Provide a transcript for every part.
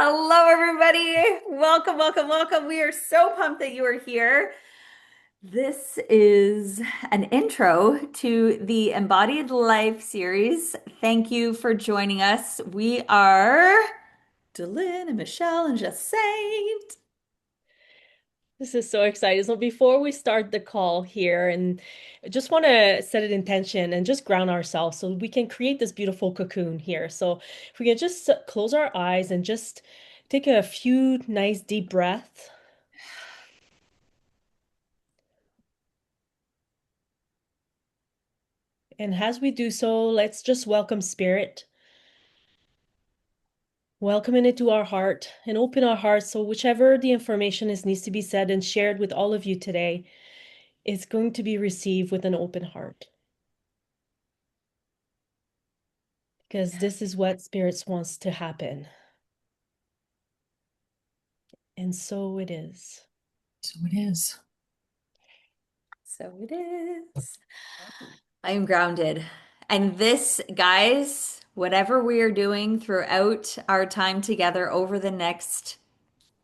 Hello, everybody. Welcome, welcome, welcome. We are so pumped that you are here. This is an intro to the Embodied Life series. Thank you for joining us. We are Delyn and Michelle and Just Saint. This is so exciting. So before we start the call here, and I just want to set an intention and just ground ourselves so we can create this beautiful cocoon here. So if we can just close our eyes and just take a few nice deep breaths. And as we do so, let's just welcome spirit, welcome it into our heart and open our hearts. So whichever the information is needs to be said and shared with all of you today is going to be received with an open heart. Because this is what spirits wants to happen. And so it is. So it is. So it is. I am grounded. And this, guys, whatever we are doing throughout our time together over the next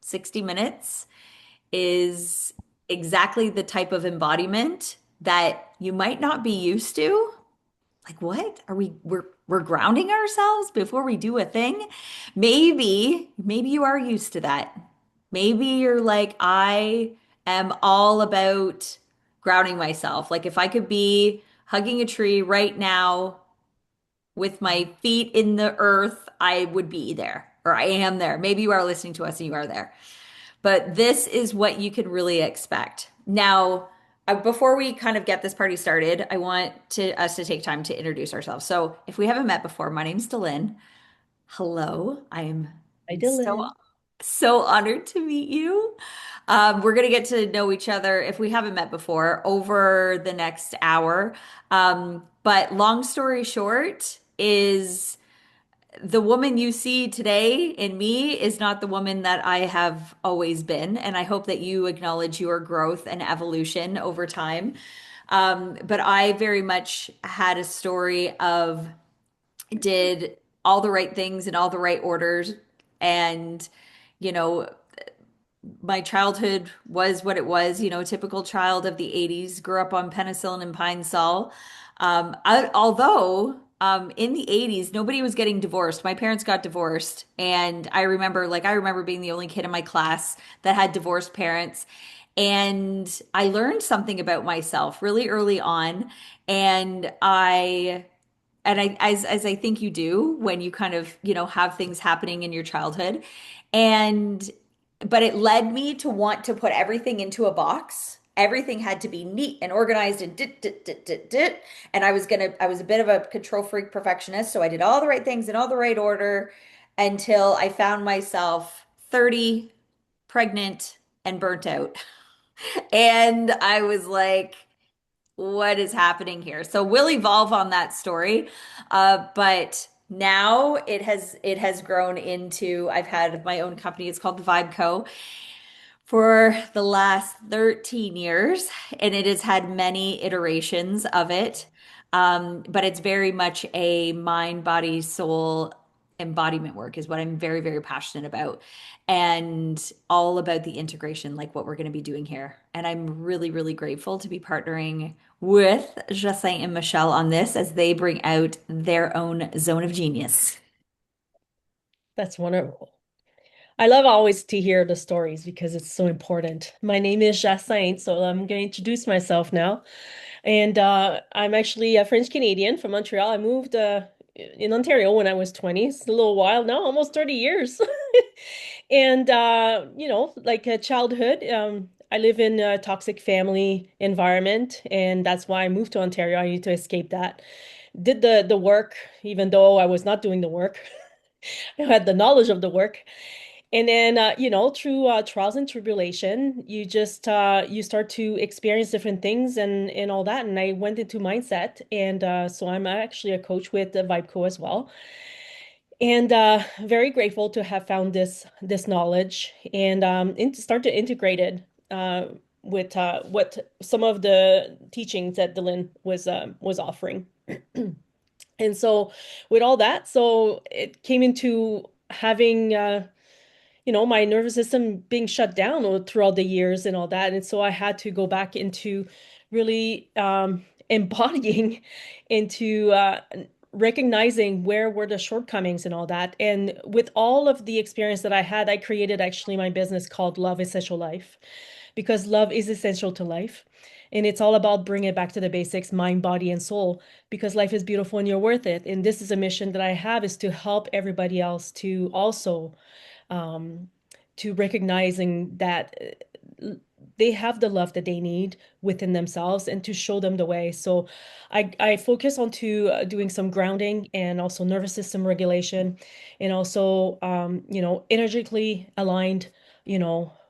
60 minutes is exactly the type of embodiment that you might not be used to. Like, what? Are we're grounding ourselves before we do a thing? Maybe you are used to that. Maybe you're like, I am all about grounding myself. Like if I could be hugging a tree right now with my feet in the earth, I would be there, or I am there. Maybe you are listening to us and you are there. But this is what you can really expect. Now, before we kind of get this party started, I want us to take time to introduce ourselves. So, if we haven't met before, my name's Delyn. Hello, I am Hi, so Dylan. so honored to meet you. We're gonna get to know each other if we haven't met before over the next hour. But long story short is the woman you see today in me is not the woman that I have always been. And I hope that you acknowledge your growth and evolution over time. But I very much had a story of did all the right things in all the right orders. And, you know, my childhood was what it was, typical child of the 80s, grew up on penicillin and Pine Sol. Although in the 80s, nobody was getting divorced. My parents got divorced. And I remember being the only kid in my class that had divorced parents. And I learned something about myself really early on. And as I think you do when you kind of, have things happening in your childhood. And but it led me to want to put everything into a box. Everything had to be neat and organized and dit. And I was a bit of a control freak perfectionist, so I did all the right things in all the right order until I found myself 30, pregnant, and burnt out. And I was like, what is happening here? So we'll evolve on that story. But now it has grown into I've had my own company. It's called the Vibe Co. for the last 13 years, and it has had many iterations of it. But it's very much a mind, body, soul embodiment work is what I'm very, very passionate about. And all about the integration, like what we're going to be doing here. And I'm really, really grateful to be partnering with Jacin and Michelle on this as they bring out their own zone of genius. That's wonderful. I love always to hear the stories because it's so important. My name is Jacinthe, so I'm going to introduce myself now. And I'm actually a French Canadian from Montreal. I moved in Ontario when I was 20. It's a little while now, almost 30 years. And like a childhood, I live in a toxic family environment, and that's why I moved to Ontario. I need to escape that. Did the work, even though I was not doing the work. I had the knowledge of the work. And then, through trials and tribulation, you start to experience different things and all that. And I went into mindset, and so I'm actually a coach with the Vibeco as well, and very grateful to have found this knowledge and start to integrate it with what some of the teachings that Dylan was offering. And so, with all that, so it came into having. my nervous system being shut down throughout the years and all that. And so I had to go back into really embodying into recognizing where were the shortcomings and all that. And with all of the experience that I had, I created actually my business called Love Essential Life because love is essential to life. And it's all about bringing it back to the basics, mind, body, and soul, because life is beautiful and you're worth it. And this is a mission that I have is to help everybody else to also um, to recognizing that they have the love that they need within themselves and to show them the way. So I focus on to doing some grounding and also nervous system regulation and also energetically aligned,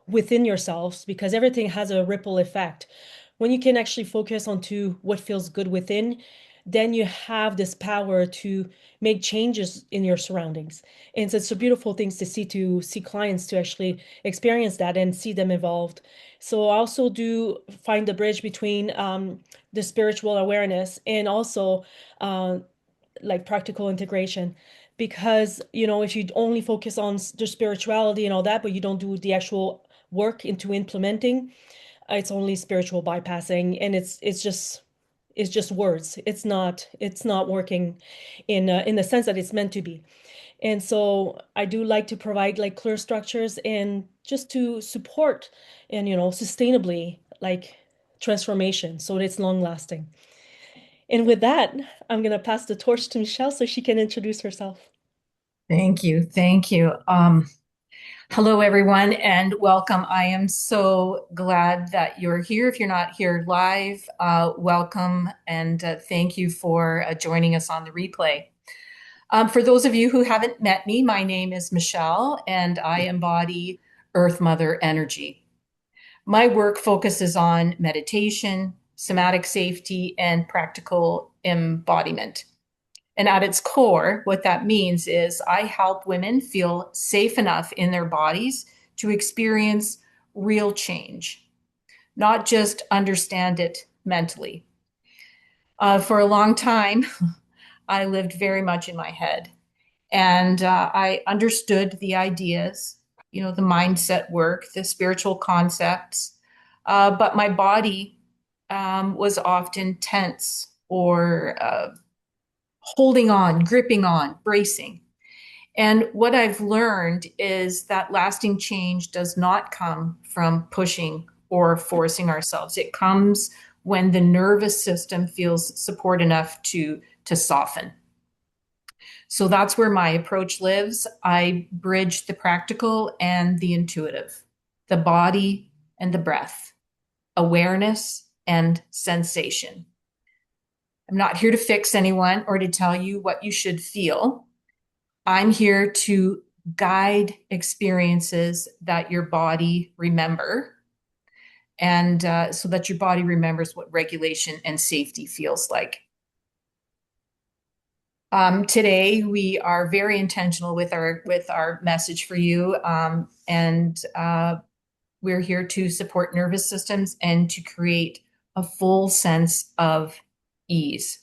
within yourselves because everything has a ripple effect. When you can actually focus on to what feels good within, then you have this power to make changes in your surroundings. And so it's a beautiful things to see clients to actually experience that and see them evolved. So I also do find the bridge between the spiritual awareness and also uh, like practical integration. Because, if you only focus on the spirituality and all that, but you don't do the actual work into implementing, it's only spiritual bypassing, and it's just words. It's not working in the sense that it's meant to be. And so I do like to provide like clear structures and just to support and sustainably like transformation so that it's long lasting. And with that, I'm gonna pass the torch to Michelle so she can introduce herself. Thank you. Thank you. Hello, everyone, and welcome. I am so glad that you're here. If you're not here live, welcome and thank you for joining us on the replay. For those of you who haven't met me, my name is Michelle, and I embody Earth Mother energy. My work focuses on meditation, somatic safety, and practical embodiment. And at its core, what that means is I help women feel safe enough in their bodies to experience real change, not just understand it mentally. For a long time, I lived very much in my head, and I understood the ideas, the mindset work, the spiritual concepts, but my body was often tense or holding on, gripping on, bracing. And what I've learned is that lasting change does not come from pushing or forcing ourselves. It comes when the nervous system feels support enough to soften. So that's where my approach lives. I bridge the practical and the intuitive, the body and the breath, awareness and sensation. I'm not here to fix anyone or to tell you what you should feel. I'm here to guide experiences that your body remember and so that your body remembers what regulation and safety feels like. Today we are very intentional with our message for you, and we're here to support nervous systems and to create a full sense of ease.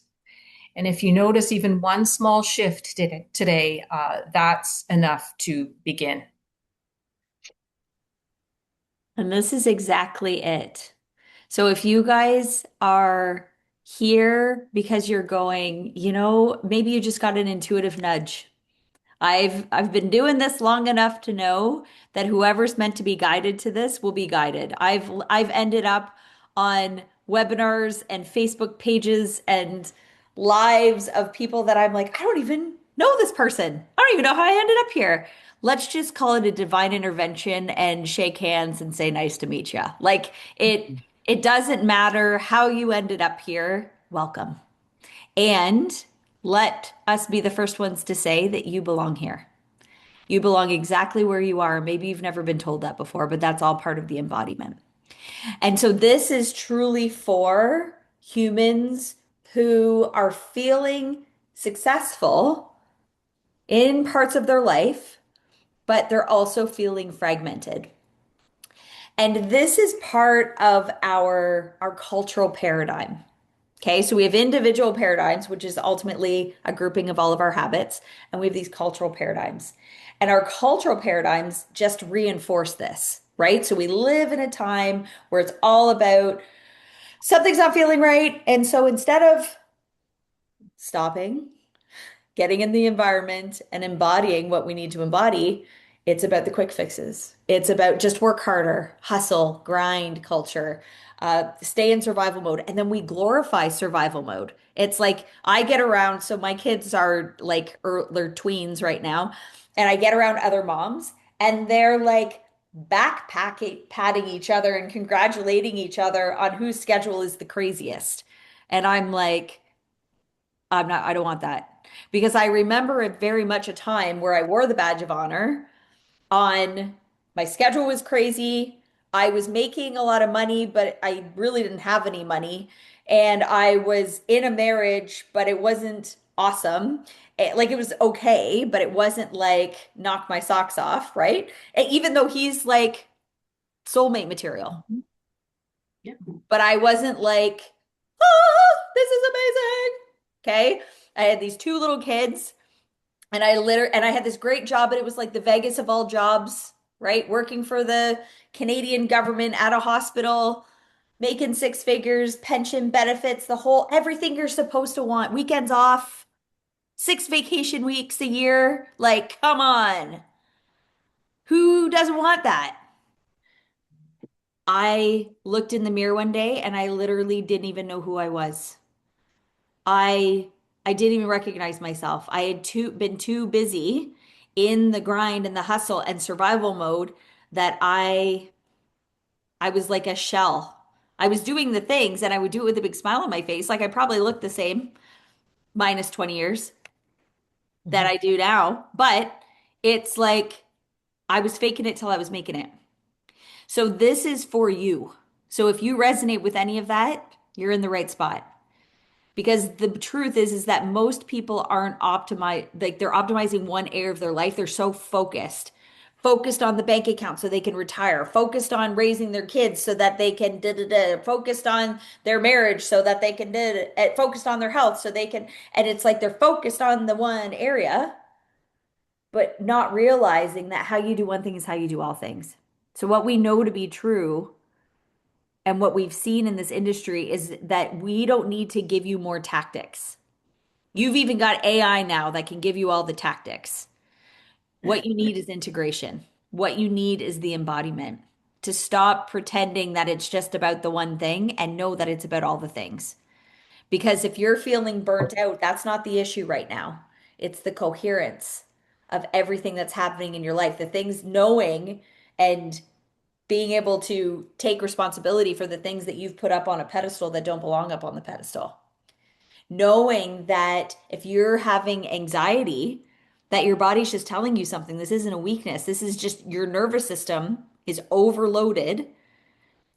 And if you notice even one small shift today, that's enough to begin. And this is exactly it. So if you guys are here because you're going, maybe you just got an intuitive nudge. I've been doing this long enough to know that whoever's meant to be guided to this will be guided. I've ended up on webinars and Facebook pages and lives of people that I'm like, I don't even know this person. I don't even know how I ended up here. Let's just call it a divine intervention and shake hands and say nice to meet you. Like it doesn't matter how you ended up here. Welcome. And let us be the first ones to say that you belong here. You belong exactly where you are. Maybe you've never been told that before, but that's all part of the embodiment. And so this is truly for humans who are feeling successful in parts of their life, but they're also feeling fragmented. And this is part of our cultural paradigm. Okay, so we have individual paradigms, which is ultimately a grouping of all of our habits, and we have these cultural paradigms. And our cultural paradigms just reinforce this, right? So we live in a time where it's all about something's not feeling right. And so instead of stopping, getting in the environment and embodying what we need to embody, it's about the quick fixes. It's about just work harder, hustle, grind culture, stay in survival mode. And then we glorify survival mode. It's like I get around, so my kids are like, they're tweens right now, and I get around other moms and they're like backpacking, patting each other and congratulating each other on whose schedule is the craziest. And I'm like, I don't want that. Because I remember it very much a time where I wore the badge of honor on my schedule was crazy. I was making a lot of money, but I really didn't have any money. And I was in a marriage, but it wasn't awesome. Like it was okay, but it wasn't like knock my socks off, right? Even though he's like soulmate material. Mhm. Yeah. But I wasn't like, oh, this is amazing. Okay. I had these two little kids and I had this great job, but it was like the Vegas of all jobs, right? Working for the Canadian government at a hospital, making six figures, pension benefits, the whole everything you're supposed to want, weekends off, six vacation weeks a year. Like, come on. Who doesn't want that? I looked in the mirror one day and I literally didn't even know who I was. I I didn't even recognize myself. I had been too busy in the grind and the hustle and survival mode that I was like a shell. I was doing the things and I would do it with a big smile on my face. Like I probably looked the same minus 20 years that Mhm. I do now, but it's like I was faking it till I was making it. So this is for you. So if you resonate with any of that, you're in the right spot. Because the truth is that most people aren't optimized, like they're optimizing one area of their life. They're so focused on the bank account so they can retire, focused on raising their kids so that they can da da da, focused on their marriage so that they can da, da, focused on their health so they can, and it's like they're focused on the one area, but not realizing that how you do one thing is how you do all things. So what we know to be true and what we've seen in this industry is that we don't need to give you more tactics. You've even got AI now that can give you all the tactics. What you need is integration. What you need is the embodiment to stop pretending that it's just about the one thing and know that it's about all the things. Because if you're feeling burnt out, that's not the issue right now. It's the coherence of everything that's happening in your life, the things knowing and being able to take responsibility for the things that you've put up on a pedestal that don't belong up on the pedestal. Knowing that if you're having anxiety, that your body's just telling you something. This isn't a weakness. This is just your nervous system is overloaded,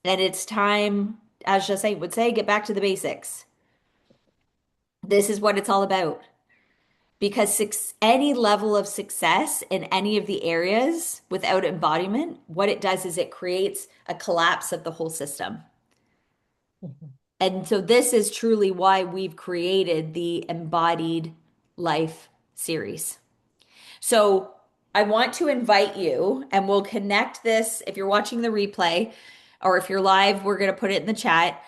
and it's time, as Jacinthe would say, get back to the basics. This is what it's all about. Because any level of success in any of the areas without embodiment, what it does is it creates a collapse of the whole system. Mhm. And so this is truly why we've created the Embodied Life series. So I want to invite you, and we'll connect this if you're watching the replay, or if you're live, we're going to put it in the chat.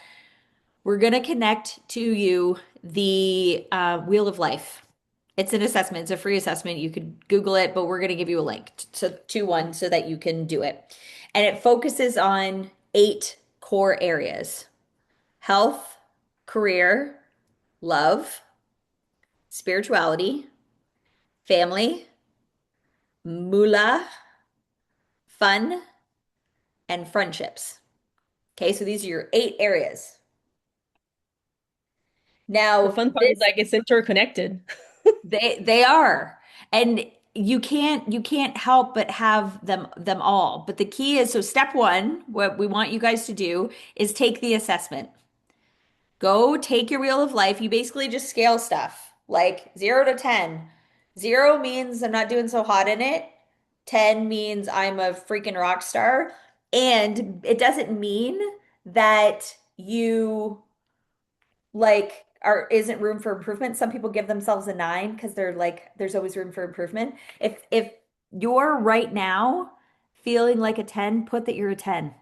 We're going to connect to you the Wheel of Life. It's an assessment, it's a free assessment. You could Google it, but we're going to give you a link to one so that you can do it. And it focuses on 8 core areas: health, career, love, spirituality, family, moolah, fun, and friendships. Okay, so these are your 8 areas. The Now, fun part is this like it's interconnected. they are. And you can't help but have them all. But the key is, so step 1, what we want you guys to do is take the assessment. Go take your wheel of life. You basically just scale stuff like 0 to 10. 0 means I'm not doing so hot in it. 10 means I'm a freaking rock star. And it doesn't mean that you like are isn't room for improvement. Some people give themselves a 9 because they're like, there's always room for improvement. If you're right now feeling like a 10, put that you're a 10.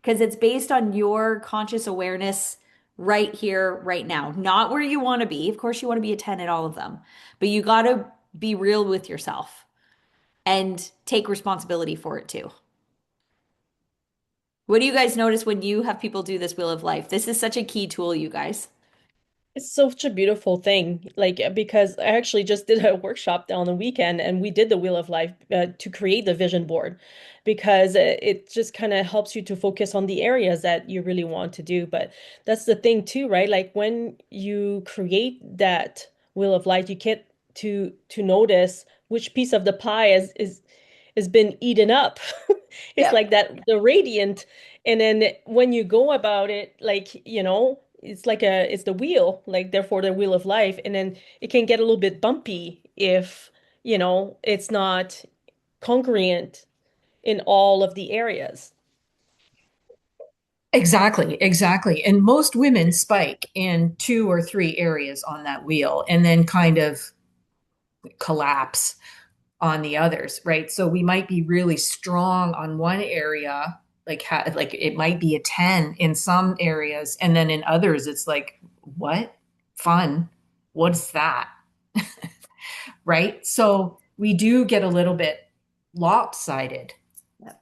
Because it's based on your conscious awareness right here, right now. Not where you want to be. Of course, you want to be a 10 at all of them, but you got to be real with yourself and take responsibility for it too. What do you guys notice when you have people do this Wheel of Life? This is such a key tool, you guys. It's such a beautiful thing, like because I actually just did a workshop on the weekend and we did the Wheel of Life to create the vision board because it just kind of helps you to focus on the areas that you really want to do. But that's the thing too, right? Like when you create that Wheel of Life, you get to notice which piece of the pie is has been eaten up. It's Yep. like that the radiant, and then when you go about it, like, it's like it's the wheel, like therefore the wheel of life, and then it can get a little bit bumpy if, it's not congruent in all of the areas. Exactly, exactly. And most women spike in two or three areas on that wheel and then kind of collapse on the others, right? So we might be really strong on one area, like it might be a 10 in some areas, and then in others it's like, what? Fun. What's that? Right? So we do get a little bit lopsided. Yep.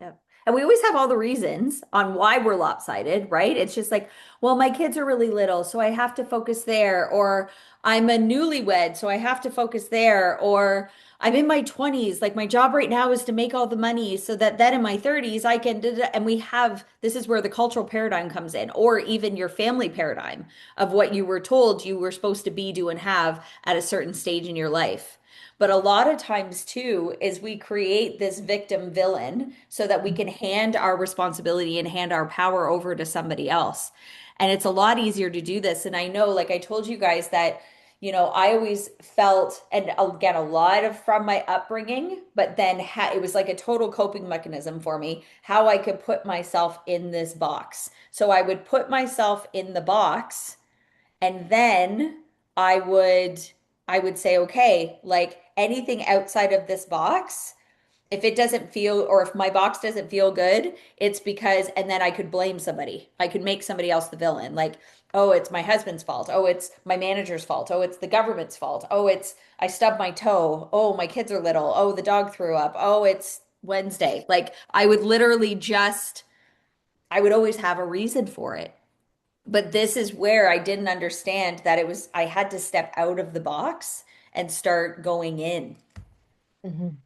Yep. And we always have all the reasons on why we're lopsided, right? It's just like, well, my kids are really little, so I have to focus there, or I'm a newlywed, so I have to focus there, or I'm in my 20s, like my job right now is to make all the money so that then in my 30s I can, and we have, this is where the cultural paradigm comes in, or even your family paradigm of what you were told you were supposed to be, do, and have at a certain stage in your life. But a lot of times, too, is we create this victim villain so that we can hand our responsibility and hand our power over to somebody else. And it's a lot easier to do this. And I know, like I told you guys, that, I always felt, and again, a lot of from my upbringing, but then it was like a total coping mechanism for me, how I could put myself in this box. So I would put myself in the box and then I would I would say, okay, like anything outside of this box, if it doesn't feel, or if my box doesn't feel good, it's because, and then I could blame somebody. I could make somebody else the villain. Like, oh, it's my husband's fault. Oh, it's my manager's fault. Oh, it's the government's fault. Oh, it's I stubbed my toe. Oh, my kids are little. Oh, the dog threw up. Oh, it's Wednesday. Like I would literally just, I would always have a reason for it. But this is where I didn't understand that I had to step out of the box and start going in Mhm.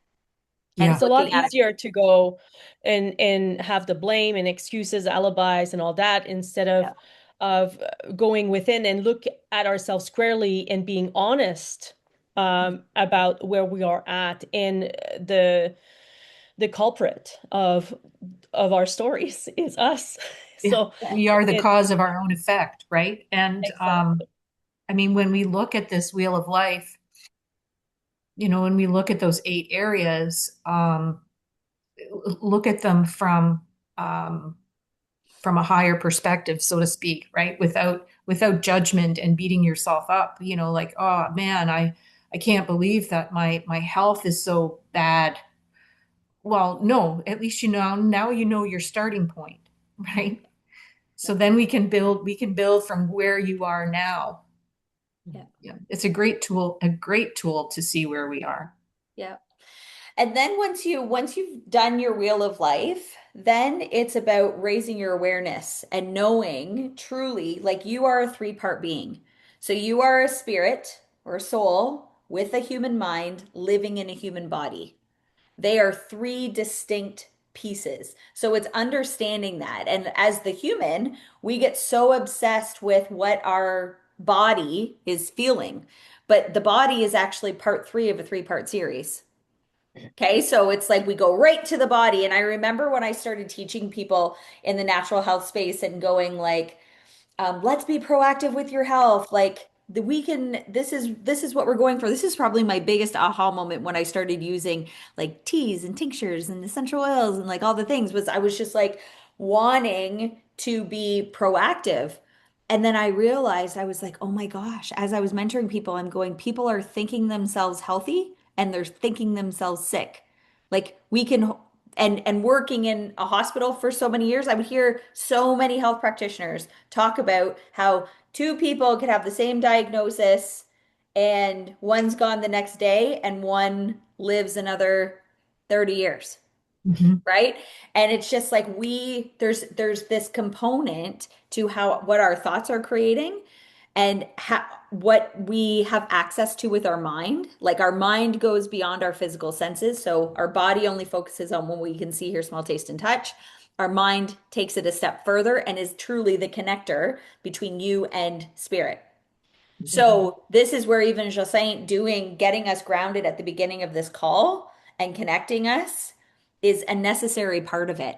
and It's Yeah. a lot looking at it. easier to go and have the blame and excuses, alibis, and all that instead Yeah. of going within and look at ourselves squarely and being honest about where we are at and the culprit of our stories is us. Yeah. So Yeah. We are the it's cause of our own effect, right? And exactly. I mean, when we look at this wheel of life, when we look at those 8 areas, look at them um, from a higher perspective, so to speak, right? Without judgment and beating yourself up, like, oh man, I can't believe that my health is so bad. Well, no, at least now you know your starting point, right? So Yeah. then we can build from where you are now. Yeah. Yeah, it's a great tool to see where we are. Yeah. And then once you've done your wheel of life, then it's about raising your awareness and knowing truly, like you are a three-part being. So you are a spirit or a soul with a human mind living in a human body. They are three distinct pieces. So it's understanding that. And as the human, we get so obsessed with what our body is feeling. But the body is actually part three of a three-part series. Okay, so it's like we go right to the body. And I remember when I started teaching people in the natural health space and going like, let's be proactive with your health. Like the we can, this is what we're going for. This is probably my biggest aha moment when I started using like teas and tinctures and essential oils and like all the things was I was just like wanting to be proactive. And then I realized I was like, oh my gosh, as I was mentoring people, I'm going, people are thinking themselves healthy and they're thinking themselves sick. Like we can and working in a hospital for so many years, I would hear so many health practitioners talk about how two people could have the same diagnosis and one's gone the next day and one lives another 30 years, Mhm. right? And it's just like there's this component to how what our thoughts are creating and how what we have access to with our mind. Like our mind goes beyond our physical senses. So our body only focuses on what we can see, hear, smell, taste, and touch. Our mind takes it a step further and is truly the connector between you and spirit. So this is where even Jacinthe doing getting us grounded at the beginning of this call and connecting us is a necessary part of it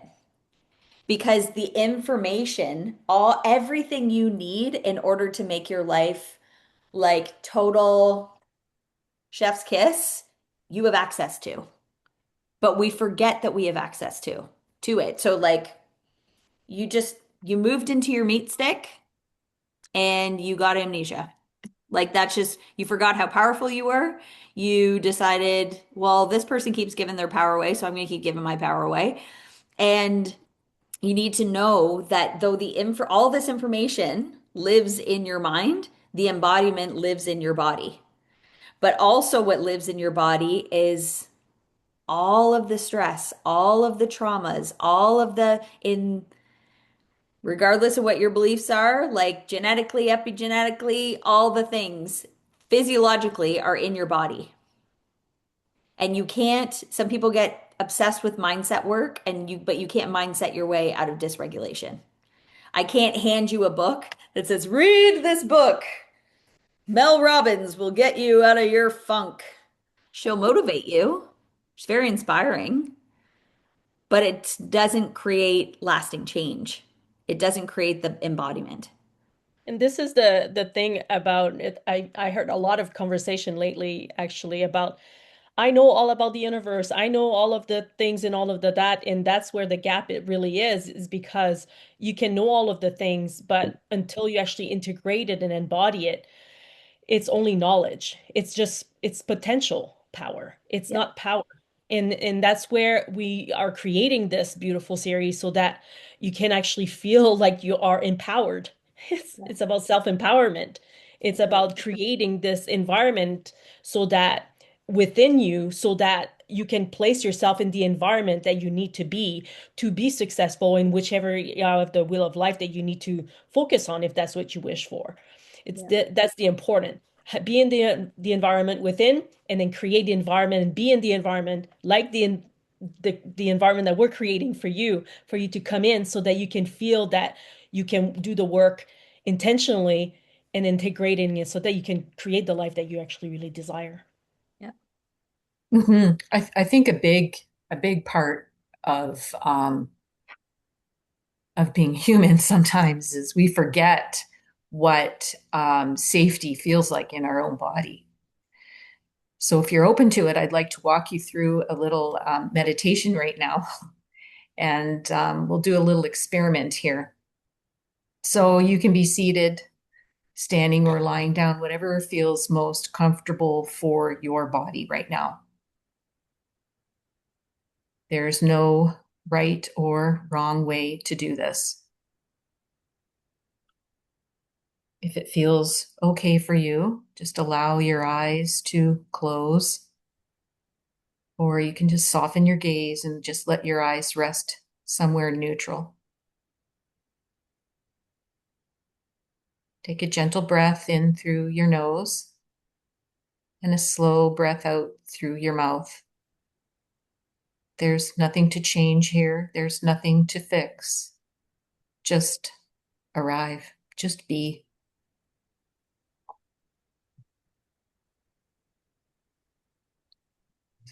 because the information, all everything you need in order to make your life like total chef's kiss, you have access to. But we forget that we have access to it. So like you moved into your meat stick and you got amnesia. Like that's just, you forgot how powerful you were. You decided, well, this person keeps giving their power away, so I'm going to keep giving my power away. And you need to know that though all this information lives in your mind, the embodiment lives in your body. But also what lives in your body is all of the stress, all of the traumas, all of the in regardless of what your beliefs are, like genetically, epigenetically, all the things physiologically are in your body. And you can't, some people get obsessed with mindset work but you can't mindset your way out of dysregulation. I can't hand you a book that says, read this book. Mel Robbins will get you out of your funk. She'll motivate you. She's very inspiring, but it doesn't create lasting change. It doesn't create the embodiment. And this is the thing about it. I heard a lot of conversation lately actually about I know all about the universe. I know all of the things and all of the that, and that's where the gap it really is because you can know all of the things, but until you actually integrate it and embody it, it's only knowledge. It's just it's potential power. It's Yeah. not power. And that's where we are creating this beautiful series so that you can actually feel like you are empowered. Yeah. It's about self-empowerment. It's about creating this environment so that within you so that you can place yourself in the environment that you need to be successful in whichever of the wheel of life that you need to focus on if that's what you wish for. Yeah. That's the important. Be in the environment within, and then create the environment and be in the environment like the environment that we're creating for you to come in, so that you can feel that you can do the work intentionally and integrating it, so that you can create the life that you actually really desire. Yeah. I think a big part of being human sometimes is we forget what safety feels like in our own body. So if you're open to it, I'd like to walk you through a little meditation right now, and we'll do a little experiment here. So you can be seated, standing, or lying down, whatever feels most comfortable for your body right now. There's no right or wrong way to do this. If it feels okay for you, just allow your eyes to close, or you can just soften your gaze and just let your eyes rest somewhere neutral. Take a gentle breath in through your nose and a slow breath out through your mouth. There's nothing to change here. There's nothing to fix. Just arrive. Just be.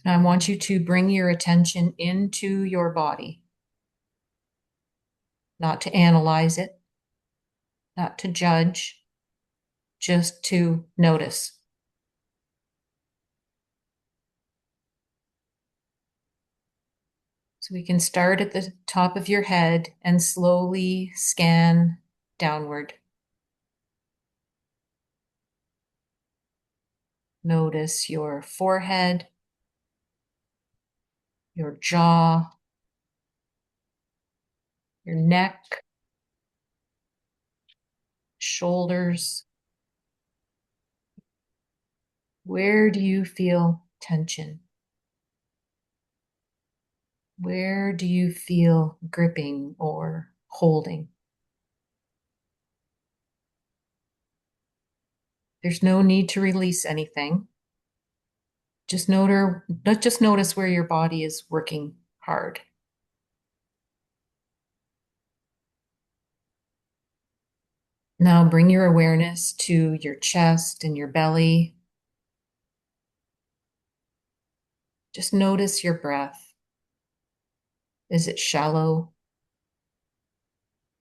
And I want you to bring your attention into your body, not to analyze it, not to judge, just to notice. So we can start at the top of your head and slowly scan downward. Notice your forehead, your jaw, your neck, shoulders. Where do you feel tension? Where do you feel gripping or holding? There's no need to release anything. Just notice where your body is working hard. Now bring your awareness to your chest and your belly. Just notice your breath. Is it shallow?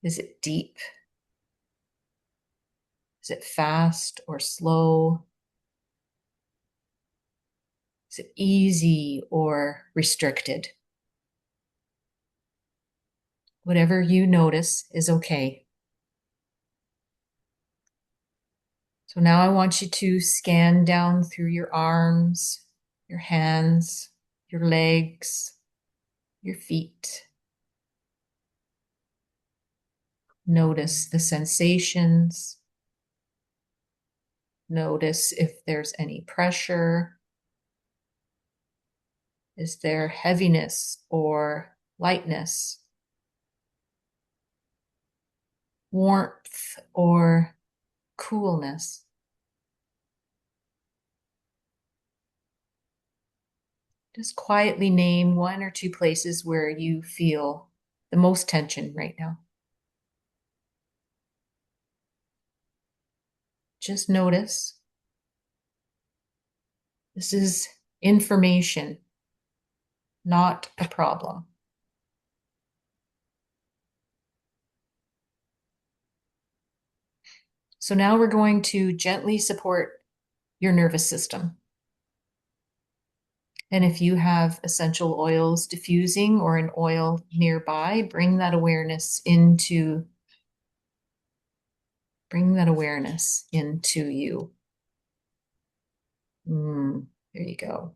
Is it deep? Is it fast or slow? Is it easy or restricted? Whatever you notice is okay. So now I want you to scan down through your arms, your hands, your legs, your feet. Notice the sensations. Notice if there's any pressure. Is there heaviness or lightness? Warmth or coolness? Just quietly name one or two places where you feel the most tension right now. Just notice. This is information, not a problem. So now we're going to gently support your nervous system. And if you have essential oils diffusing or an oil nearby, bring that awareness into you. There you go.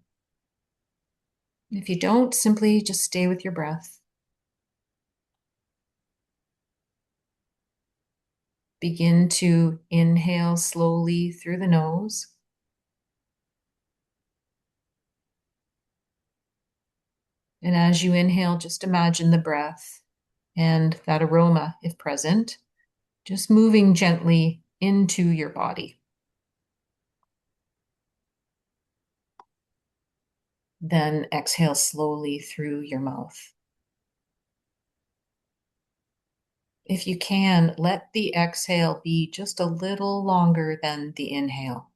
If you don't, simply just stay with your breath. Begin to inhale slowly through the nose. And as you inhale, just imagine the breath and that aroma, if present, just moving gently into your body. Then exhale slowly through your mouth. If you can, let the exhale be just a little longer than the inhale.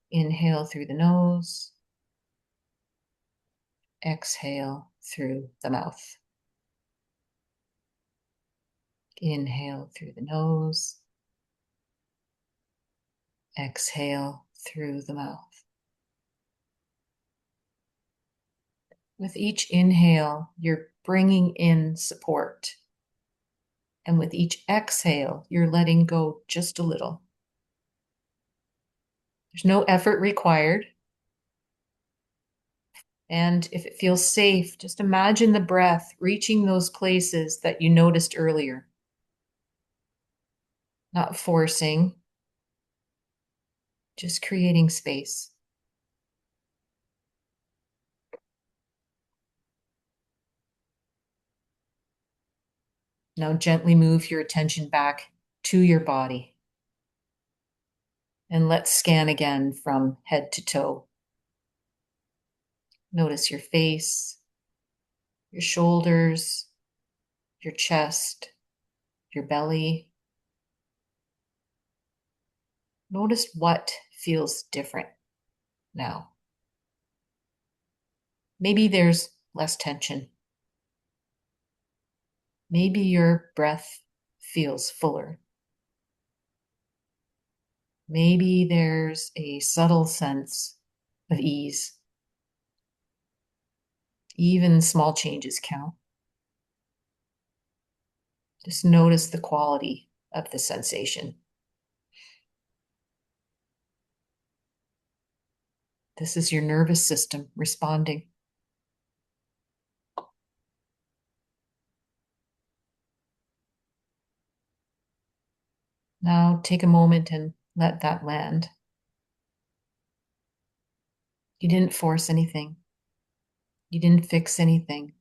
Inhale through the nose. Exhale through the mouth. Inhale through the nose. Exhale through the mouth. With each inhale, you're bringing in support. And with each exhale, you're letting go just a little. There's no effort required. And if it feels safe, just imagine the breath reaching those places that you noticed earlier. Not forcing, just creating space. Now gently move your attention back to your body. And let's scan again from head to toe. Notice your face, your shoulders, your chest, your belly. Notice what feels different now. Maybe there's less tension. Maybe your breath feels fuller. Maybe there's a subtle sense of ease. Even small changes count. Just notice the quality of the sensation. This is your nervous system responding. Now take a moment and let that land. You didn't force anything. You didn't fix anything.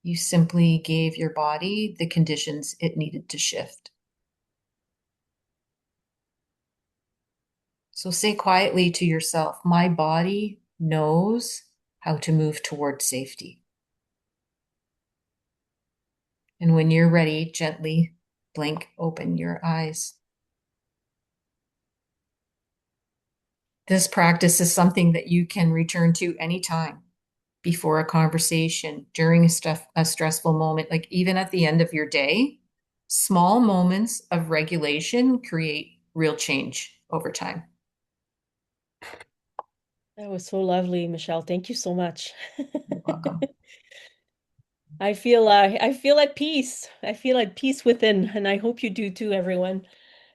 You simply gave your body the conditions it needed to shift. So say quietly to yourself, my body knows how to move toward safety. And when you're ready, gently blink open your eyes. This practice is something that you can return to anytime, before a conversation, during a stressful moment, like even at the end of your day. Small moments of regulation create real change over time. That was so lovely, Michelle. Thank you so much. You're welcome. I feel at peace. I feel at peace within, and I hope you do too, everyone.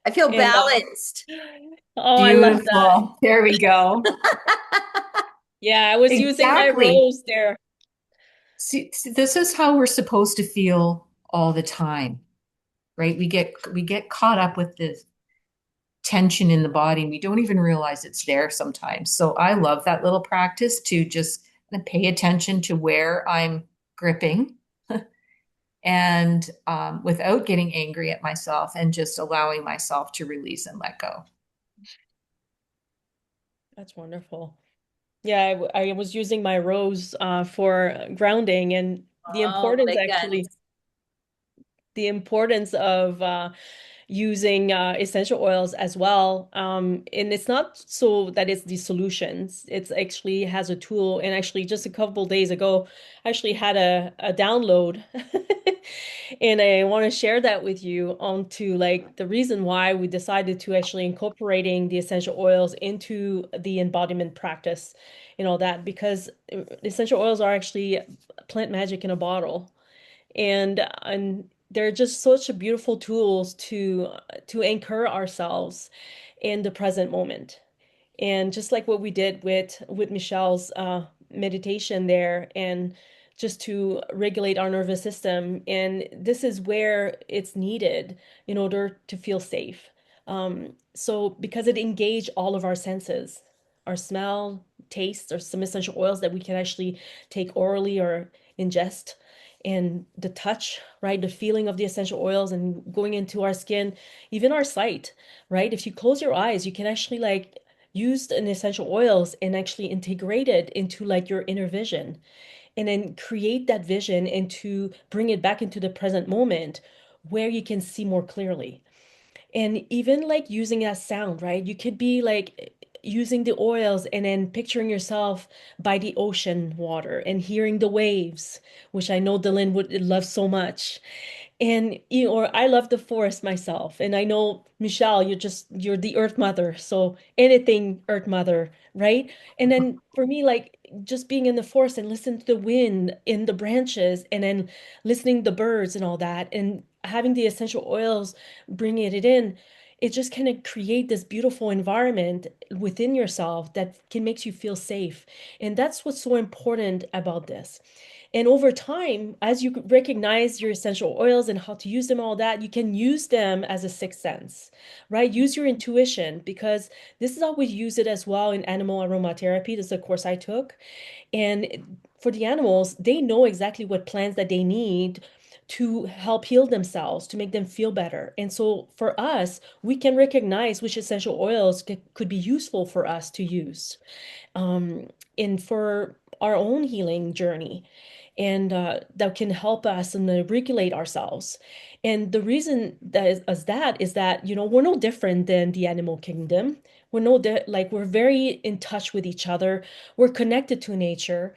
I feel And balanced. oh, I love that. Beautiful. There we go. Yeah, I was using my Exactly. rose there. See, this is how we're supposed to feel all the time, right? We get caught up with this tension in the body and we don't even realize it's there sometimes. So I love that little practice to just pay attention to where I'm gripping and without getting angry at myself and just allowing myself to release and let go. That's wonderful. Yeah, I was using my rose for grounding and Oh, big guns. the importance of using essential oils as well. And it's not so that it's the solutions. It's actually has a tool. And actually, just a couple days ago, I actually had a download, and I want to share that with you onto like the reason why we decided to actually incorporating the essential oils into the embodiment practice and all that because essential oils are actually plant magic in a bottle and they're just such a beautiful tools to anchor ourselves in the present moment. And just like what we did with Michelle's meditation there, and just to regulate our nervous system. And this is where it's needed in order to feel safe. So because it engage all of our senses, our smell, taste, or some essential oils that we can actually take orally or ingest, and the touch, right? The feeling of the essential oils and going into our skin, even our sight, right? If you close your eyes, you can actually like use an essential oils and actually integrate it into like your inner vision and then create that vision and to bring it back into the present moment where you can see more clearly. And even like using that sound, right? You could be like using the oils and then picturing yourself by the ocean water and hearing the waves, which I know Dylan would love so much. And you know, or I love the forest myself. And I know, Michelle, you're the earth mother. So anything earth mother, right? And then for me, like just being in the forest and listening to the wind in the branches and then listening to the birds and all that and having the essential oils bringing it in, it just kind of create this beautiful environment within yourself that can makes you feel safe. And that's what's so important about this. And over time, as you recognize your essential oils and how to use them, all that, you can use them as a sixth sense, right? Use your intuition because this is how we use it as well in animal aromatherapy. This is a course I took. And for the animals, they know exactly what plants that they need to help heal themselves, to make them feel better. And so for us, we can recognize which essential oils could be useful for us to use um, and for our own healing journey and that can help us and regulate ourselves. And the reason that is that, you know, we're no different than the animal kingdom. We're no like we're very in touch with each other. We're connected to nature.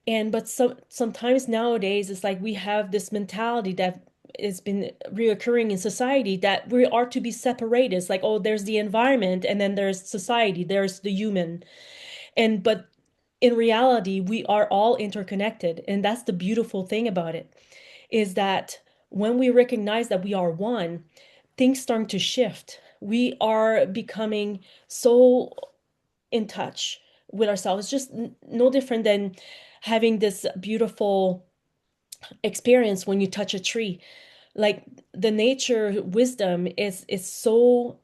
And but sometimes nowadays it's like we have this mentality that has been reoccurring in society that we are to be separated. It's like, oh, there's the environment and then there's society, there's the human. And but in reality, we are all interconnected. And that's the beautiful thing about it, is that when we recognize that we are one, things start to shift. We are becoming so in touch with ourselves. It's just no different than having this beautiful experience when you touch a tree. Like the nature wisdom is so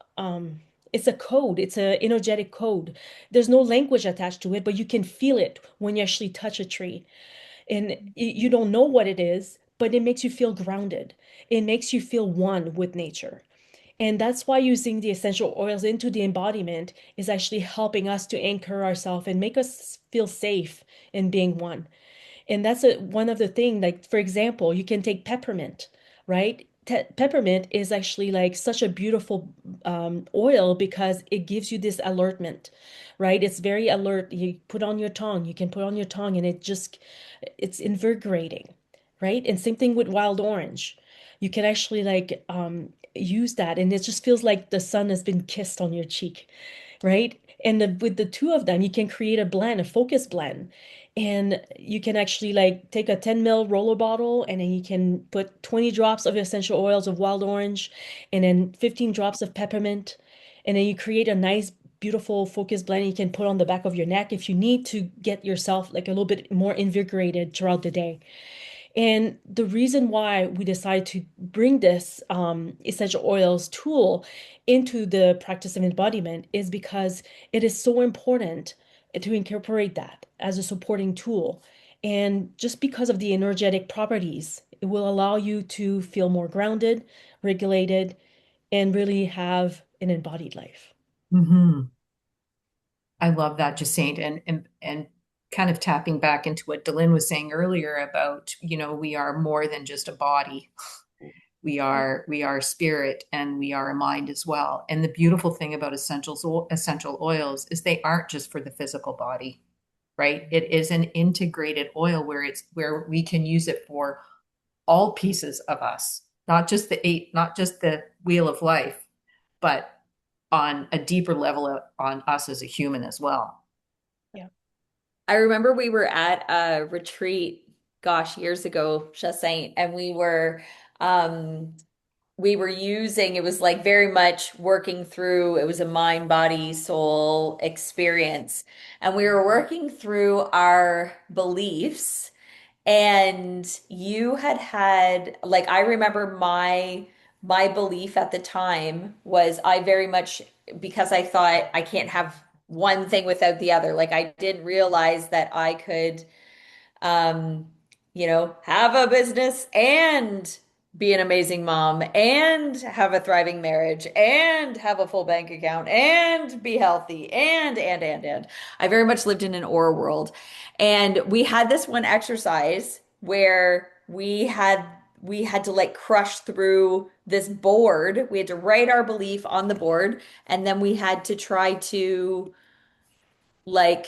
it's a code, it's an energetic code. There's no language attached to it, but you can feel it when you actually touch a tree. And you don't know what it is, but it makes you feel grounded. It makes you feel one with nature. And that's why using the essential oils into the embodiment is actually helping us to anchor ourselves and make us feel safe in being one. And that's one of the things, like, for example, you can take peppermint, right? Peppermint is actually like such a beautiful oil because it gives you this alertment, right? It's very alert. You put on your tongue, you can put on your tongue, and it's invigorating, right? And same thing with wild orange. You can actually like use that, and it just feels like the sun has been kissed on your cheek, right? And with the two of them, you can create a blend, a focus blend. And you can actually like take a 10 ml roller bottle and then you can put 20 drops of essential oils of wild orange and then 15 drops of peppermint. And then you create a nice, beautiful focus blend you can put on the back of your neck if you need to get yourself like a little bit more invigorated throughout the day. And the reason why we decided to bring this essential oils tool into the practice of embodiment is because it is so important to incorporate that as a supporting tool. And just because of the energetic properties, it will allow you to feel more grounded, regulated, and really have an embodied life. Hmm. I love that, Jacinta, and kind of tapping back into what Delynn was saying earlier about, we are more than just a body. We are spirit and we are a mind as well. And the beautiful thing about essential oils is they aren't just for the physical body, right? It is an integrated oil where we can use it for all pieces of us, not just the wheel of life, but on a deeper level on us as a human as well. Yeah. I remember we were at a retreat, gosh, years ago, Chassaint, and um we were using, it was like very much working through, it was a mind, body, soul experience. And we were working through our beliefs. And you had like I remember my belief at the time was I very much because I thought I can't have one thing without the other. Like I didn't realize that I could um, have a business and be an amazing mom and have a thriving marriage and have a full bank account and be healthy and I very much lived in an aura world. And we had this one exercise where we had to like crush through this board. We had to write our belief on the board and then we had to try to like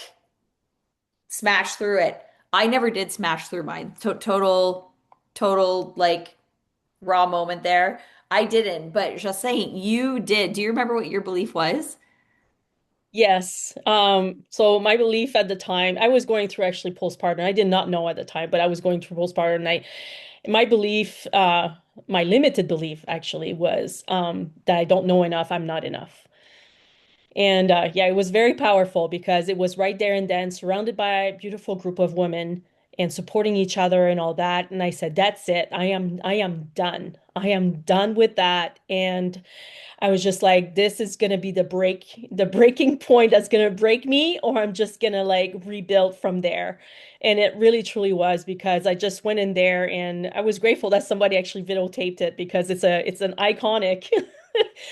smash through it. I never did smash through mine. Total like raw moment there. I didn't, but just saying, you did. Do you remember what your belief was? Yes. So my belief at the time, I was going through actually postpartum. I did not know at the time, but I was going through postpartum. And my belief, my limited belief actually was that I don't know enough, I'm not enough. And yeah, it was very powerful because it was right there and then, surrounded by a beautiful group of women and supporting each other and all that. And I said, that's it. I am done. I am done with that. And I was just like, this is gonna be the breaking point that's gonna break me, or I'm just gonna like rebuild from there. And it really truly was because I just went in there and I was grateful that somebody actually videotaped it because it's an iconic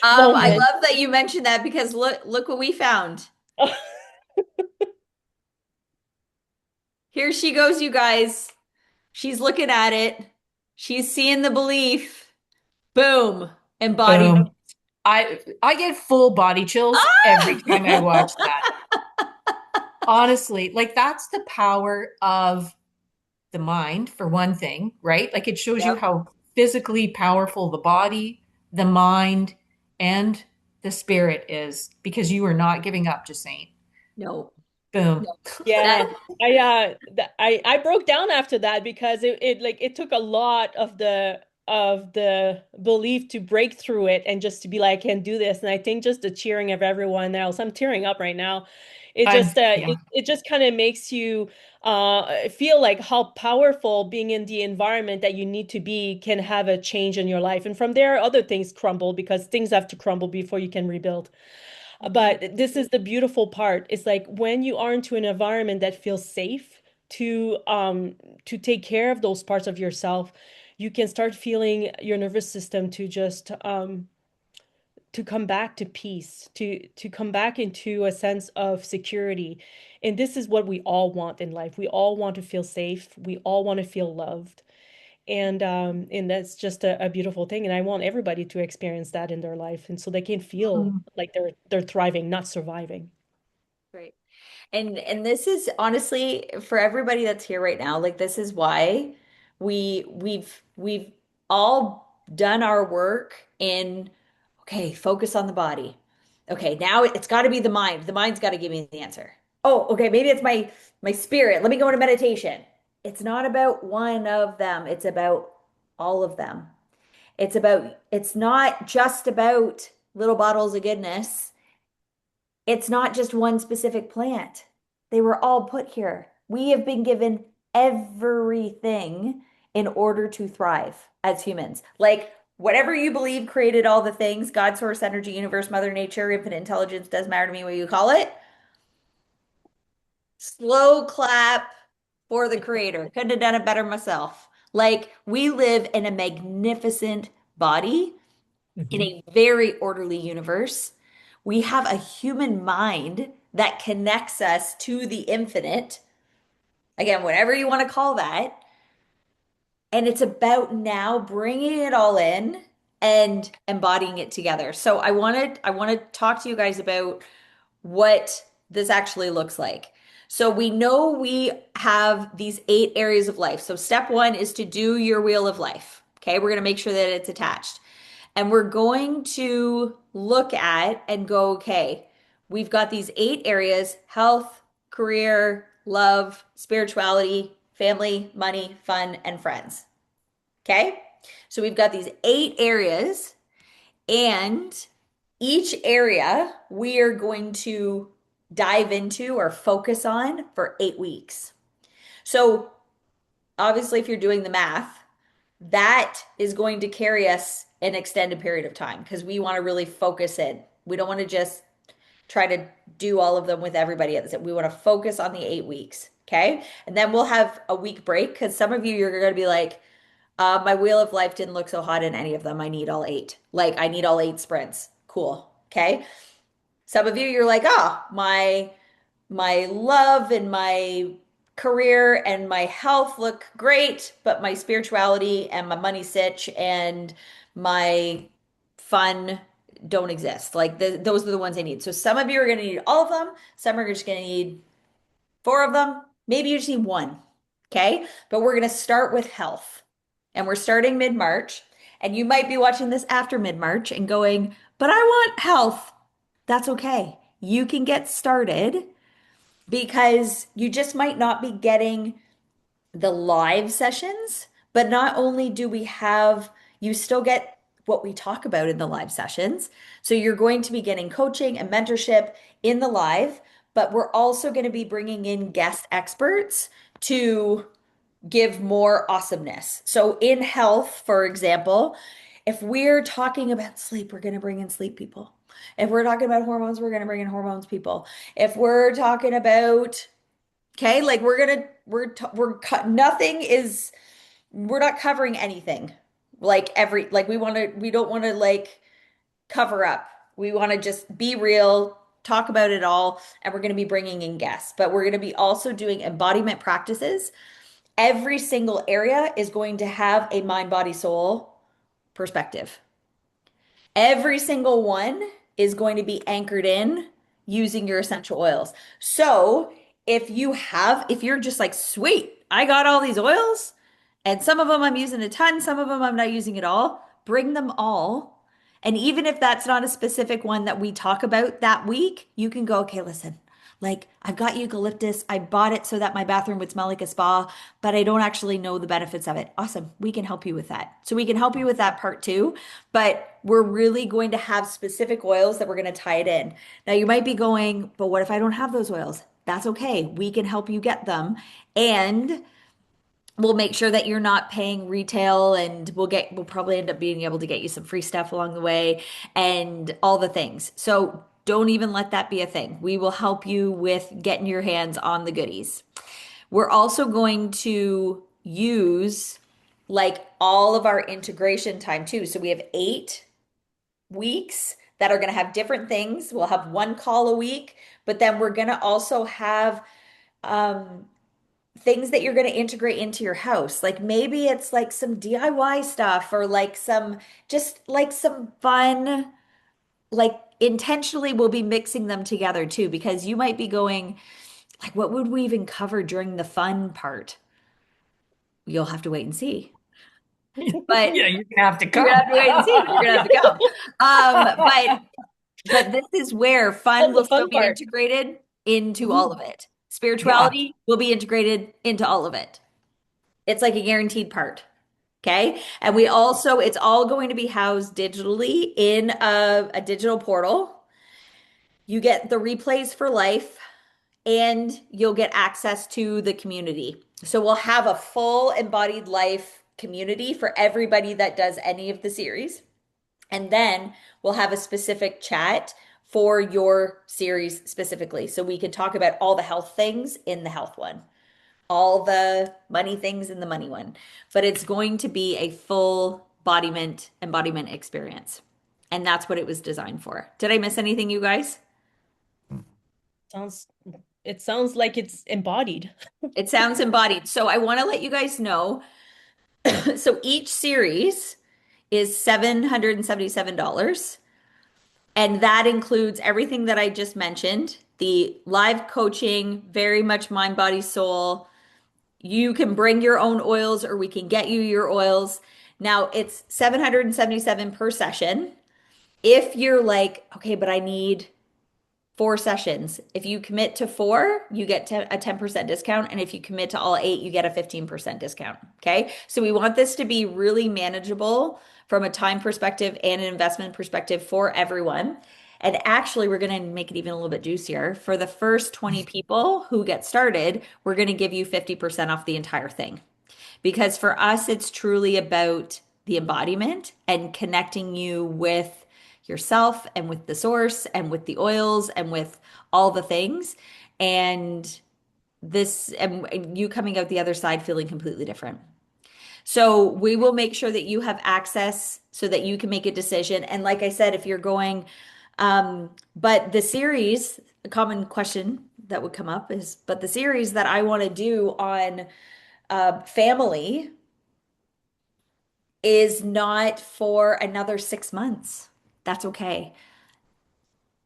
I moment. love that you mentioned that because look what we found. Here she goes, you guys. She's looking at it. She's seeing the belief. Boom. Embodied. Boom. I get full body chills every time I watch that. Ah! Honestly, like that's the power of the mind for one thing, right? Like it shows you Yep. how physically powerful the body, the mind, and the spirit is because you are not giving up, just saying. No. Boom. No. Yeah, That I broke down after that because it like it took a lot of the of the belief to break through it and just to be like, I can do this. And I think just the cheering of everyone else, I'm tearing up right now. Yeah. It just kind of makes you feel like how powerful being in the environment that you need to be can have a change in your life. And from there, other things crumble because things have to crumble before you can rebuild. Mhm. But this is the beautiful part. It's like when you are into an environment that feels safe to take care of those parts of yourself, you can start feeling your nervous system to come back to peace, to come back into a sense of security. And this is what we all want in life. We all want to feel safe. We all want to feel loved. And that's just a beautiful thing. And I want everybody to experience that in their life. And so they can feel Mm. like they're thriving, not surviving. Right. And this is honestly for everybody that's here right now, like this is why we've all done our work in okay, focus on the body. Okay, now it's got to be the mind. The mind's got to give me the answer. Oh, okay, maybe it's my spirit. Let me go into meditation. It's not about one of them. It's about all of them. It's not just about little bottles of goodness. It's not just one specific plant. They were all put here. We have been given everything in order to thrive as humans. Like whatever you believe created all the things, God, source, energy, universe, mother nature, infinite intelligence, doesn't matter to me what you call it. Slow clap for the creator. Couldn't have done it better myself. Like we live in a magnificent body in Mhm. a very orderly universe. We have a human mind that connects us to the infinite. Again, whatever you want to call that. And it's about now bringing it all in and embodying it together. So I want to talk to you guys about what this actually looks like. So we know we have these 8 areas of life. So step 1 is to do your wheel of life. Okay, we're going to make sure that it's attached. And we're going to look at and go, okay, we've got these 8 areas: health, career, love, spirituality, family, money, fun, and friends. Okay. So we've got these 8 areas, and each area we are going to dive into or focus on for 8 weeks. So obviously, if you're doing the math, that is going to carry us an extended period of time because we want to really focus in. We don't want to just try to do all of them with everybody at the same. We want to focus on the 8 weeks. Okay. And then we'll have a week break because some of you, you're going to be like, my wheel of life didn't look so hot in any of them. I need all 8. Like, I need all 8 sprints. Cool. Okay. Some of you, you're like, oh, my love and my career and my health look great, but my spirituality and my money sitch and my fun don't exist. Like those are the ones I need. So some of you are going to need all of them. Some are just going to need 4 of them. Maybe you just need one. Okay. But we're going to start with health and we're starting mid-March. And you might be watching this after mid-March and going, but I want health. That's okay. You can get started because you just might not be getting the live sessions, but not only do we have, you still get what we talk about in the live sessions. So you're going to be getting coaching and mentorship in the live, but we're also going to be bringing in guest experts to give more awesomeness. So in health, for example, if we're talking about sleep, we're going to bring in sleep people. If we're talking about hormones, we're going to bring in hormones people. If we're talking about okay, like nothing is we're not covering anything. Like we don't want to like cover up. We want to just be real, talk about it all, and we're going to be bringing in guests. But we're going to be also doing embodiment practices. Every single area is going to have a mind, body, soul perspective. Every single one is going to be anchored in using your essential oils. So if you're just like, sweet, I got all these oils, and some of them I'm using a ton, some of them I'm not using at all, bring them all. And even if that's not a specific one that we talk about that week, you can go, okay, listen, Like, I've got eucalyptus. I bought it so that my bathroom would smell like a spa, but I don't actually know the benefits of it. Awesome. We can help you with that. So we can help you with that part too, but we're really going to have specific oils that we're going to tie it in. Now you might be going, but what if I don't have those oils? That's okay. We can help you get them. And we'll make sure that you're not paying retail, and we'll probably end up being able to get you some free stuff along the way and all the things. So don't even let that be a thing. We will help you with getting your hands on the goodies. We're also going to use like all of our integration time too. So we have 8 weeks that are going to have different things. We'll have one call a week, but then we're going to also have um, things that you're going to integrate into your house. Like maybe it's like some DIY stuff, or like some just like some fun, like intentionally we'll be mixing them together too, because you might be going, like, what would we even cover during the fun part? You'll have to wait and see. But Yeah, you're gonna have to you're gonna come. have to wait and see. You're gonna have to come. But this is where fun That's will the still fun be part. integrated into all Mhm. of it. Yeah. Spirituality will be integrated into all of it. It's like a guaranteed part. Okay. And we also, it's all going to be housed digitally in a digital portal. You get the replays for life, and you'll get access to the community. So we'll have a full embodied life community for everybody that does any of the series. And then we'll have a specific chat for your series specifically. So we could talk about all the health things in the health one, all the money things in the money one. But it's going to be a full embodiment experience. And that's what it was designed for. Did I miss anything, you guys? Sounds, it sounds like it's embodied. It sounds embodied. So I want to let you guys know. So each series is $777. And that includes everything that I just mentioned, the live coaching, very much mind, body, soul. You can bring your own oils, or we can get you your oils. Now it's 777 per session. If you're like, okay, but I need 4 sessions. If you commit to four, you get a 10% discount. And if you commit to all 8, you get a 15% discount. Okay. So we want this to be really manageable from a time perspective and an investment perspective for everyone. And actually, we're going to make it even a little bit juicier. For the first 20 people who get started, we're going to give you 50% off the entire thing. Because for us, it's truly about the embodiment and connecting you with yourself and with the source and with the oils and with all the things. And this, and you coming out the other side feeling completely different. So we will make sure that you have access so that you can make a decision. And like I said, if you're going, but the series, a common question that would come up is, but the series that I want to do on family is not for another 6 months. That's okay.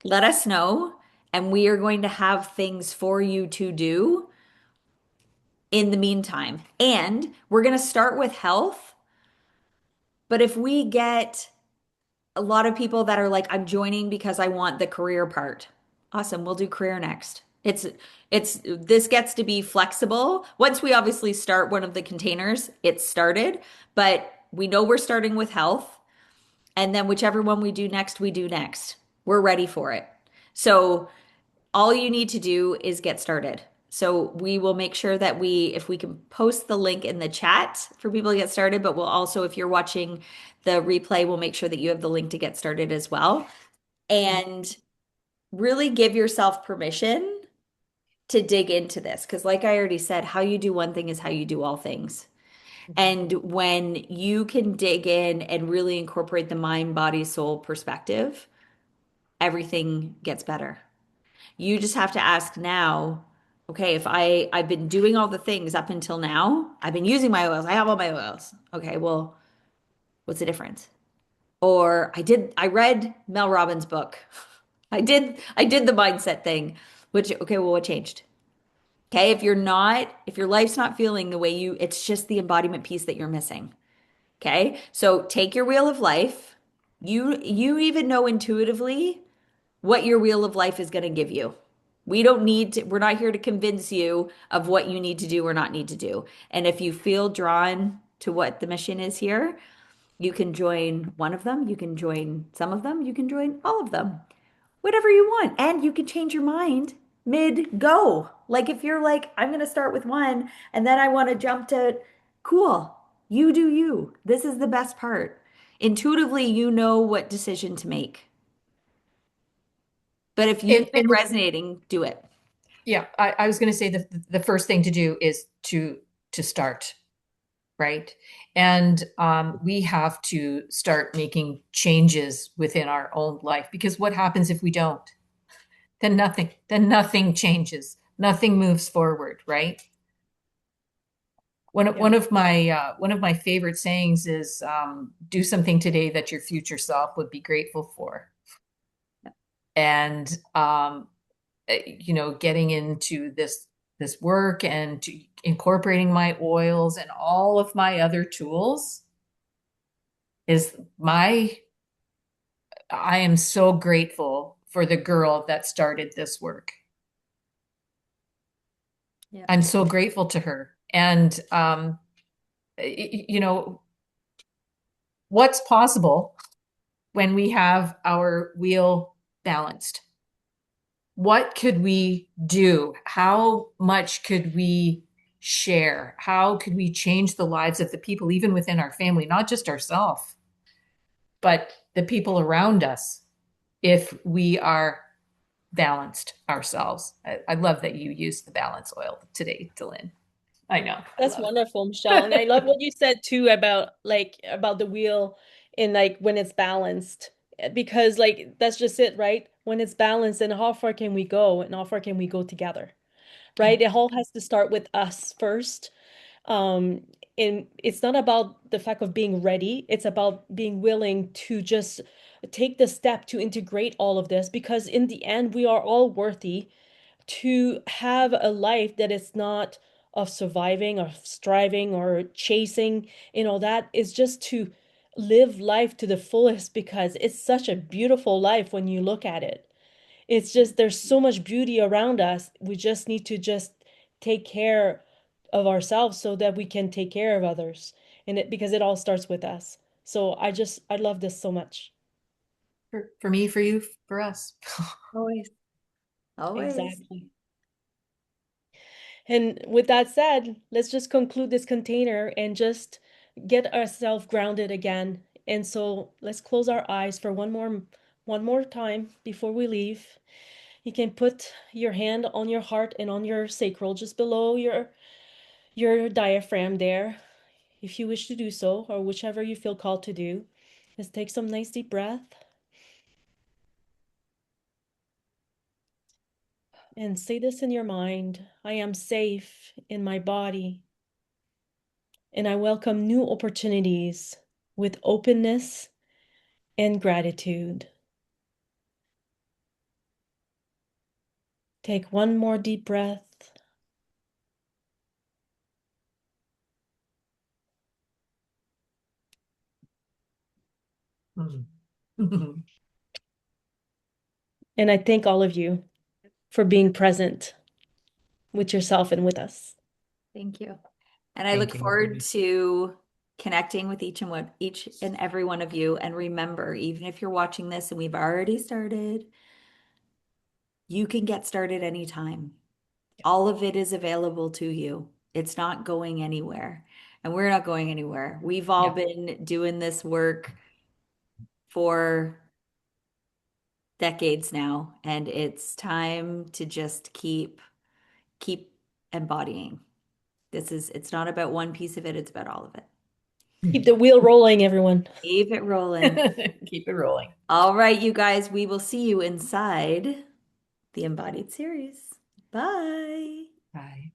Let us know, and we are going to have things for you to do in the meantime. And we're going to start with health. But if we get a lot of people that are like, I'm joining because I want the career part, awesome, we'll do career next. This gets to be flexible. Once we obviously start one of the containers, it's started, but we know we're starting with health. And then whichever one we do next, we do next. We're ready for it. So all you need to do is get started. So we will make sure that if we can post the link in the chat for people to get started, but we'll also, if you're watching the replay, we'll make sure that you have the link to get started as well. And really give yourself permission to dig into this. Because like I already said, how you do one thing is how you do all things. And when you can dig in and really incorporate the mind, body, soul perspective, everything gets better. You just have to ask now, okay, if I've been doing all the things up until now, I've been using my oils, I have all my oils. Okay, well, what's the difference? Or I read Mel Robbins' book. I did the mindset thing, which okay, well, what changed? Okay, if your life's not feeling the way it's just the embodiment piece that you're missing. Okay. So take your wheel of life. You even know intuitively what your wheel of life is going to give you. We don't need to, we're not here to convince you of what you need to do or not need to do. And if you feel drawn to what the mission is here, you can join one of them, you can join some of them, you can join all of them, whatever you want. And you can change your mind mid go. Like if you're like, I'm going to start with one and then I want to jump to, cool, you do you. This is the best part. Intuitively, you know what decision to make. But if you've been And resonating, do it. yeah, I was going to say the first thing to do is to start, right? And we have to start making changes within our own life because what happens if we don't? Then nothing changes. Nothing moves forward, right? Yeah. One of my favorite sayings is do something today that your future self would be grateful for. And you know, getting into this work and to incorporating my oils and all of my other tools is my I am so grateful for the girl that started this work. Yeah. I'm so grateful to her. And you know, what's possible when we have our wheel balanced? What could we do? How much could we share? How could we change the lives of the people, even within our family, not just ourselves, but the people around us, if we are balanced ourselves? I love that you used the balance oil today, Dylan. I know. I That's love wonderful, Michelle. And I love it. what you said too about about the wheel and like when it's balanced. Because like that's just it, right? When it's balanced, and how far can we go and how far can we go together? Yeah. Right? It all has to start with us first. Um, and it's not about the fact of being ready, it's about being willing to just take the step to integrate all of this because in the end we are all worthy to have a life that is not of surviving or striving or chasing, that is just to live life to the fullest because it's such a beautiful life when you look at it. It's just there's so much beauty around us. We just need to just take care of ourselves so that we can take care of others. And it because it all starts with us. So I love this so much. For me, for you, for us. Always. Always. Exactly. And with that said, let's just conclude this container and just get ourselves grounded again. And so let's close our eyes for one more time before we leave. You can put your hand on your heart and on your sacral, just below your diaphragm there, if you wish to do so, or whichever you feel called to do. Just take some nice deep breath and say this in your mind. I am safe in my body, and I welcome new opportunities with openness and gratitude. Take one more deep breath. And I thank all of you for being present with yourself and with us. Thank you. And I look Thank you. forward to connecting with each and every one of you. And remember, even if you're watching this and we've already started, you can get started anytime. All of it is available to you. It's not going anywhere. And we're not going anywhere. We've all Yeah. been doing this work for decades now, and it's time to just keep embodying. It's not about one piece of it, it's about all of it. Keep the wheel rolling, everyone. Keep it rolling. Keep it rolling. All right, you guys, we will see you inside the Embodied series. Bye. Bye.